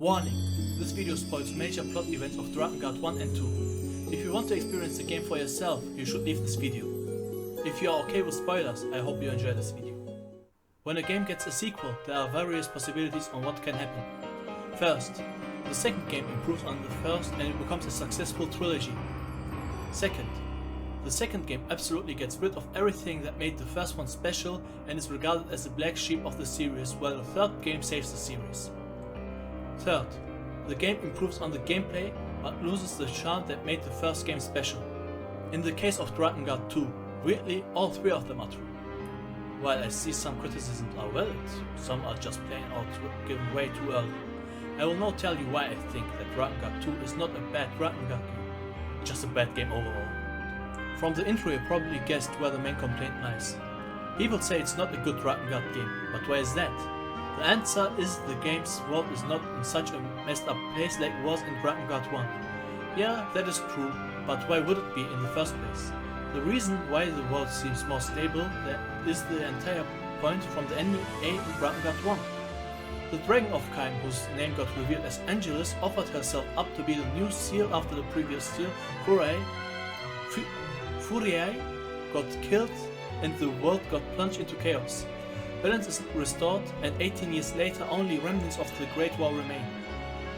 Warning: this video spoils major plot events of Drakengard 1 and 2. If you want to experience the game for yourself, you should leave this video. If you are okay with spoilers, I hope you enjoy this video. When a game gets a sequel, there are various possibilities on what can happen. First, the second game improves on the first and it becomes a successful trilogy. Second, the second game absolutely gets rid of everything that made the first one special and is regarded as the black sheep of the series, while the third game saves the series. Third, the game improves on the gameplay but loses the charm that made the first game special. In the case of Drakengard 2, weirdly all three of them are true. While I see some criticisms are valid, some are just plain out given way too early. I will now tell you why I think that Drakengard 2 is not a bad Drakengard game, just a bad game overall. From the intro you probably guessed where the main complaint lies. People say it's not a good Drakengard game, but why is that? The answer is the game's world is not in such a messed up place like it was in Drakengard 1. Yeah, that is true, but why would it be in the first place? The reason why the world seems more stable is the entire point from the ending A in Drakengard 1. The Dragon of Kime, whose name got revealed as Angelus, offered herself up to be the new seal after the previous seal, Furiae, got killed and the world got plunged into chaos. Balance is restored, and 18 years later only remnants of the Great War remain.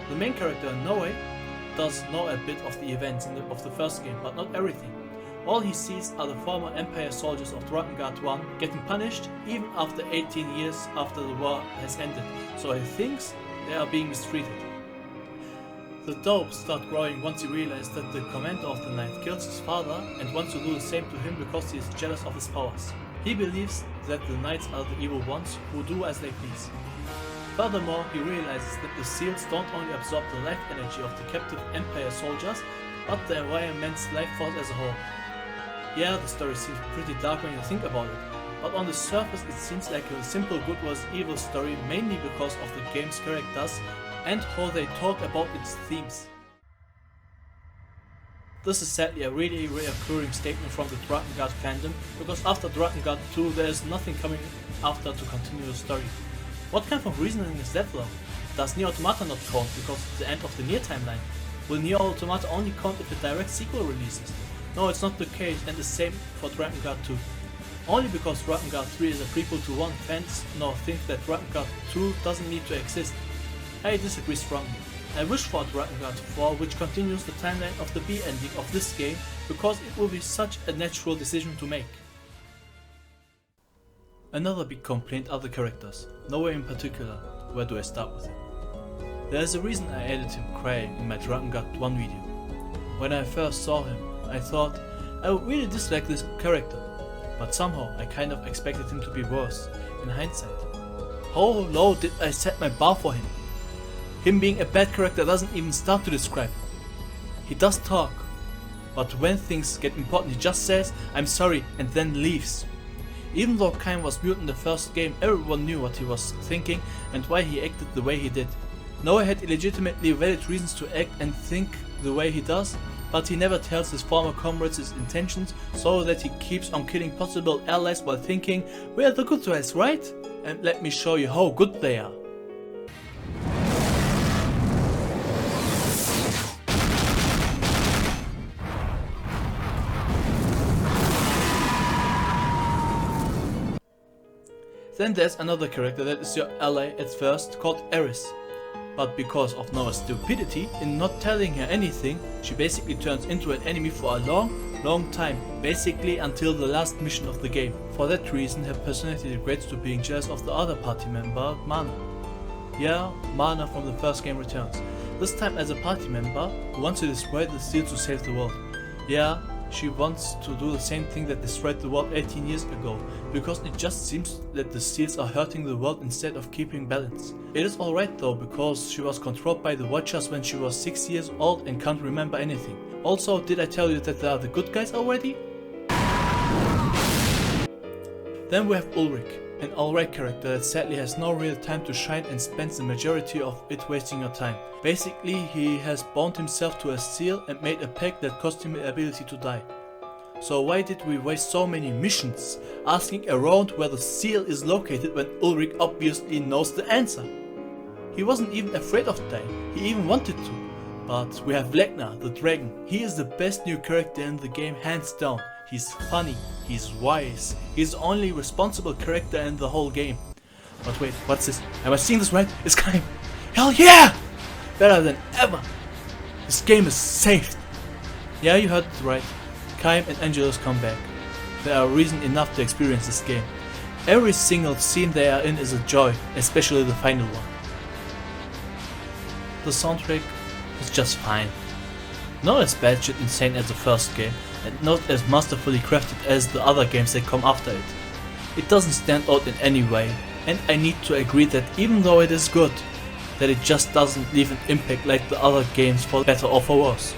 The main character, Noe, does know a bit of the events of the first game, but not everything. All he sees are the former Empire soldiers of Drakengard 1 getting punished even after 18 years after the war has ended, so he thinks they are being mistreated. The doubts start growing once he realizes that the commander of the Knight kills his father and wants to do the same to him because he is jealous of his powers. He believes that the Knights are the evil ones who do as they please. Furthermore, he realizes that the seals don't only absorb the life energy of the captive Empire soldiers, but the environment's life force as a whole. Yeah, the story seems pretty dark when you think about it, but on the surface it seems like a simple good vs evil story, mainly because of the game's characters and how they talk about its themes. This is sadly a really reoccurring statement from the Drakengard fandom, because after Drakengard 2 there is nothing coming after to continue the story. What kind of reasoning is that though? Does Nier Automata not count because it's the end of the Nier timeline? Will Nier Automata only count if a direct sequel releases? No, it's not the case, and the same for Drakengard 2. Only because Drakengard 3 is a prequel to 1, fans now think that Drakengard 2 doesn't need to exist. I disagree strongly. I wish for Drakengard 4 which continues the timeline of the B ending of this game, because it will be such a natural decision to make. Another big complaint are the characters, nowhere in particular. Where do I start with it? There is a reason I added him crying in my Drakengard 1 video. When I first saw him, I thought I would really dislike this character, but somehow I kind of expected him to be worse, in hindsight. How low did I set my bar for him? Him being a bad character doesn't even start to describe. He does talk, but when things get important he just says "I'm sorry" and then leaves. Even though Kime was mute in the first game, everyone knew what he was thinking and why he acted the way he did. Noah had legitimately valid reasons to act and think the way he does, but he never tells his former comrades his intentions, so that he keeps on killing possible allies while thinking, "We are the good guys, right? And let me show you how good they are." Then there's another character that is your ally at first, called Eris. But because of Noah's stupidity in not telling her anything, she basically turns into an enemy for a long time, basically until the last mission of the game. For that reason her personality degrades to being jealous of the other party member, Mana. Yeah, Mana from the first game returns, this time as a party member who wants to destroy the seal to save the world. Yeah, she wants to do the same thing that destroyed the world 18 years ago, because it just seems that the seals are hurting the world instead of keeping balance. It is alright though, because she was controlled by the Watchers when she was 6 years old and can't remember anything. Also, did I tell you that they are the good guys already? Then we have Ulrich, an alright character that sadly has no real time to shine and spends the majority of it wasting your time. Basically, he has bound himself to a seal and made a pact that cost him the ability to die. So why did we waste so many missions asking around where the seal is located when Ulrich obviously knows the answer? He wasn't even afraid of dying, he even wanted to. But we have Vecna, the dragon. He is the best new character in the game, hands down. He's funny, he's wise, he's the only responsible character in the whole game. But wait, what's this? Am I seeing this right? It's Kaim! Hell yeah! Better than ever! This game is saved! Yeah, you heard it right. Kaim and Angelus come back. There are reason enough to experience this game. Every single scene they are in is a joy, especially the final one. The soundtrack is just fine. Not as batshit insane as the first game, and not as masterfully crafted as the other games that come after it. It doesn't stand out in any way, and I need to agree that even though it is good, that it just doesn't leave an impact like the other games, for better or for worse.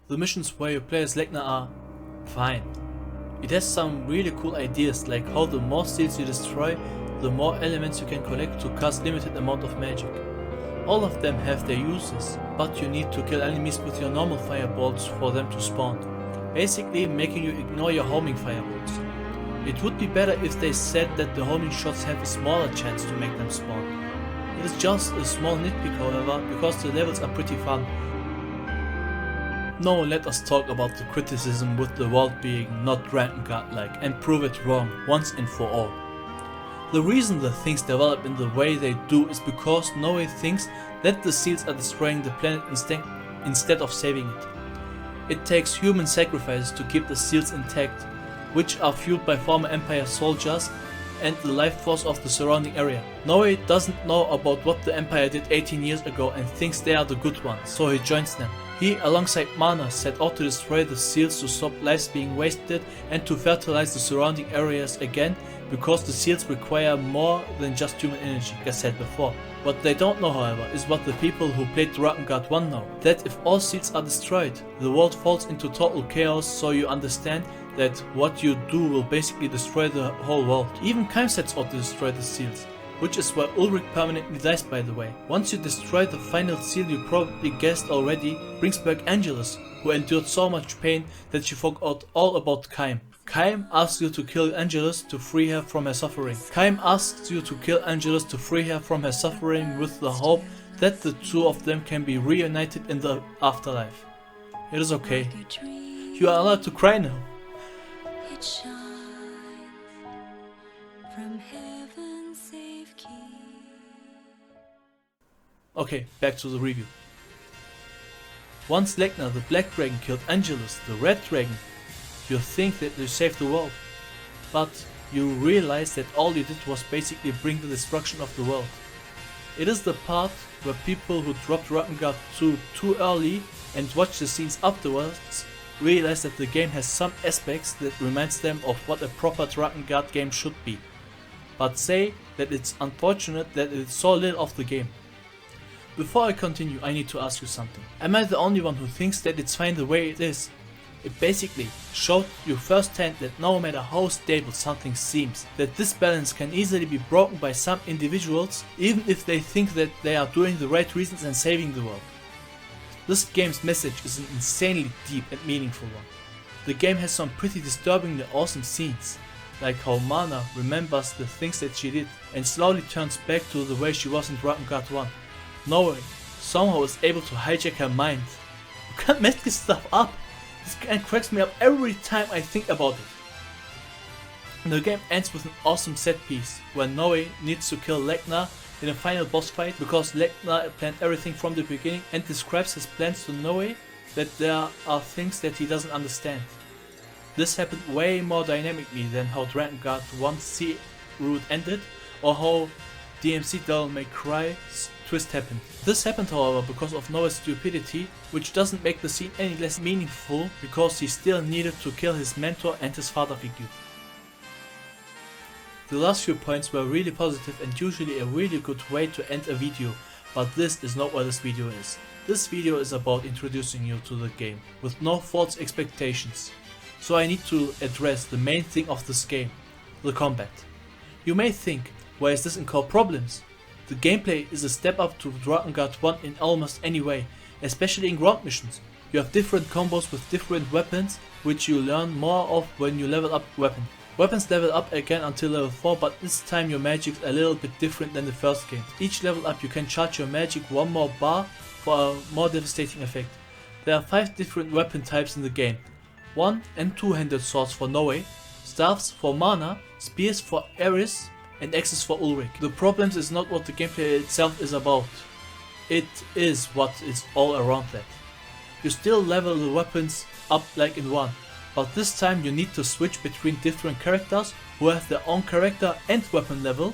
The missions where you play as Vecna are fine. It has some really cool ideas, like how the more seals you destroy, the more elements you can collect to cast limited amount of magic. All of them have their uses, but you need to kill enemies with your normal fireballs for them to spawn, basically making you ignore your homing fireballs. It would be better if they said that the homing shots have a smaller chance to make them spawn. It is just a small nitpick, however, because the levels are pretty fun. Now let us talk about the criticism with the world being not Drakengard-like and prove it wrong once and for all. The reason the things develop in the way they do is because Noe thinks that the seals are destroying the planet instead of saving it. It takes human sacrifices to keep the seals intact, which are fueled by former Empire soldiers and the life force of the surrounding area. Noe doesn't know about what the Empire did 18 years ago and thinks they are the good ones, so he joins them. He, alongside Mana, set out to destroy the seals to stop lives being wasted and to fertilize the surrounding areas again, because the seals require more than just human energy, like I said before. What they don't know, however, is what the people who played Drakengard 1 know, that if all seals are destroyed, the world falls into total chaos, so you understand that what you do will basically destroy the whole world. Even Kaim sets out to destroy the seals, which is where Ulrich permanently dies, by the way. Once you destroy the final seal, you probably guessed already, brings back Angelus, who endured so much pain that she forgot all about Kaim. Kaim asks you to kill Angelus to free her from her suffering. Kaim asks you to kill Angelus to free her from her suffering with the hope that the two of them can be reunited in the afterlife. It is okay. You are allowed to cry now. It shines from heaven's safe key. Okay, back to the review. Once Vecna, the Black Dragon, killed Angelus, the Red Dragon, you think that you saved the world. But you realize that all you did was basically bring the destruction of the world. It is the part where people who dropped Drakengard 2 too early and watch the scenes afterwards realize that the game has some aspects that reminds them of what a proper Drakengard game should be, but say that it's unfortunate that it's so little of the game. Before I continue, I need to ask you something. Am I the only one who thinks that it's fine the way it is? It basically showed you firsthand that no matter how stable something seems, that this balance can easily be broken by some individuals, even if they think that they are doing the right reasons and saving the world. This game's message is an insanely deep and meaningful one. The game has some pretty disturbingly awesome scenes, like how Mana remembers the things that she did and slowly turns back to the way she was in Drakengard 1. Noe somehow is able to hijack her mind. You can't make this stuff up. This game cracks me up every time I think about it. The game ends with an awesome set piece, where Noe needs to kill Vecna in a final boss fight because Vecna planned everything from the beginning and describes his plans to Noe that there are things that he doesn't understand. This happened way more dynamically than how Drakengard 1 C route ended, or how DMC Devil May Cry's twist happened. This happened, however, because of Noah's stupidity, which doesn't make the scene any less meaningful because he still needed to kill his mentor and his father figure. The last few points were really positive and usually a really good way to end a video, but this is not what this video is. This video is about introducing you to the game, with no false expectations. So I need to address the main thing of this game, the combat. You may think, why is this called problems? The gameplay is a step up to Drakengard 1 in almost any way, especially in ground missions. You have different combos with different weapons, which you learn more of when you level up weapon. Weapons level up again until level 4, but this time your magic's a little bit different than the first game. Each level up you can charge your magic one more bar for a more devastating effect. There are 5 different weapon types in the game. 1 and 2-handed swords for Noe, staffs for Mana, spears for Eris, and axes for Ulrich. The problems is not what the gameplay itself is about. It is what is all around that. You still level the weapons up like in 1, but this time you need to switch between different characters who have their own character and weapon level,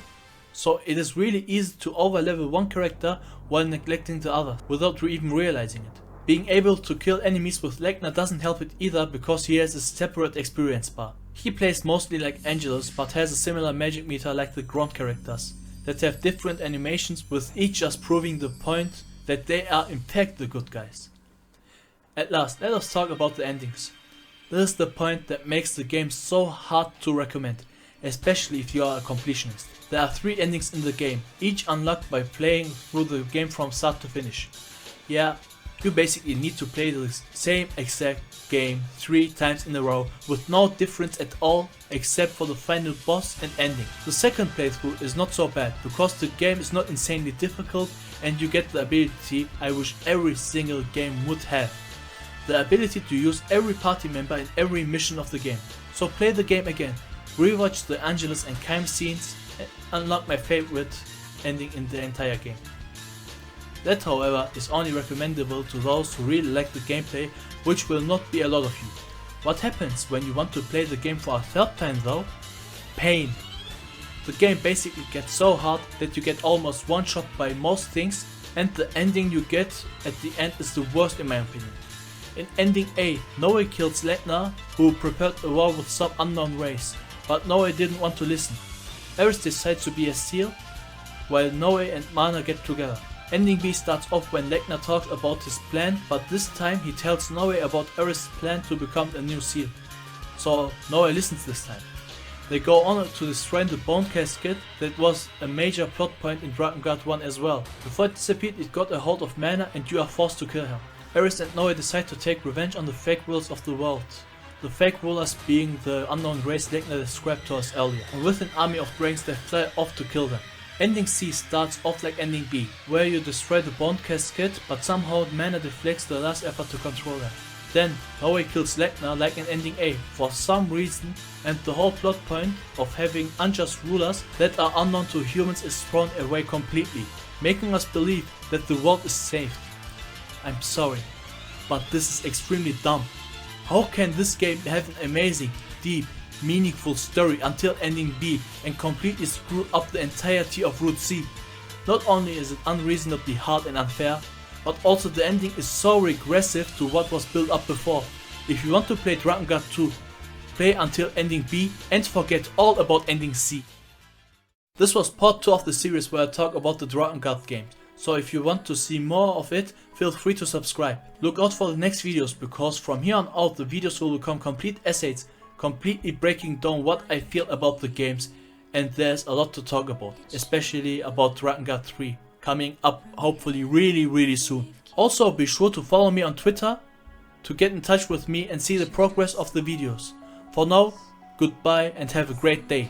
so it is really easy to over level one character while neglecting the other, without you even realizing it. Being able to kill enemies with Legna doesn't help it either, because he has a separate experience bar. He plays mostly like Angelus, but has a similar magic meter like the Grunt characters, that have different animations, with each just proving the point that they are in fact the good guys. At last, let us talk about the endings. This is the point that makes the game so hard to recommend, especially if you are a completionist. There are 3 endings in the game, each unlocked by playing through the game from start to finish. Yeah, you basically need to play the same exact game 3 times in a row with no difference at all except for the final boss and ending. The second playthrough is not so bad because the game is not insanely difficult and you get the ability I wish every single game would have. The ability to use every party member in every mission of the game. So play the game again, rewatch the Angelus and Kaim scenes and unlock my favorite ending in the entire game. That, however, is only recommendable to those who really like the gameplay, which will not be a lot of you. What happens when you want to play the game for a 3rd time though? Pain. The game basically gets so hard that you get almost one-shot by most things, and the ending you get at the end is the worst in my opinion. In ending A, Noe kills Legna, who prepared a war with some unknown race, but Noe didn't want to listen. Eris decides to be a seal, while Noe and Mana get together. Ending B starts off when Legna talks about his plan, but this time he tells Noe about Eris' plan to become a new seal. So Noe listens this time. They go on to destroy the bone casket that was a major plot point in Drakengard 1 as well. Before it disappeared, it got a hold of Mana and you are forced to kill her. Eris and Noe decide to take revenge on the fake rulers of the world. The fake rulers being the unknown race Legna described to us earlier. And with an army of dragons they fly off to kill them. Ending C starts off like ending B, where you destroy the bone casket, but somehow Mana deflects the last effort to control her. Then Noe kills Legna like in ending A for some reason, and the whole plot point of having unjust rulers that are unknown to humans is thrown away completely, making us believe that the world is saved. I'm sorry, but this is extremely dumb. How can this game have an amazing, deep, meaningful story until ending B and completely screw up the entirety of Route C? Not only is it unreasonably hard and unfair, but also the ending is so regressive to what was built up before. If you want to play Drakengard 2, play until ending B and forget all about ending C. This was part 2 of the series where I talk about the Drakengard games, so if you want to see more of it, feel free to subscribe. Look out for the next videos, because from here on out the videos will become complete essays, completely breaking down what I feel about the games, and there's a lot to talk about, especially about Drakengard 3, coming up hopefully really soon. Also be sure to follow me on Twitter to get in touch with me and see the progress of the videos. For now, goodbye and have a great day.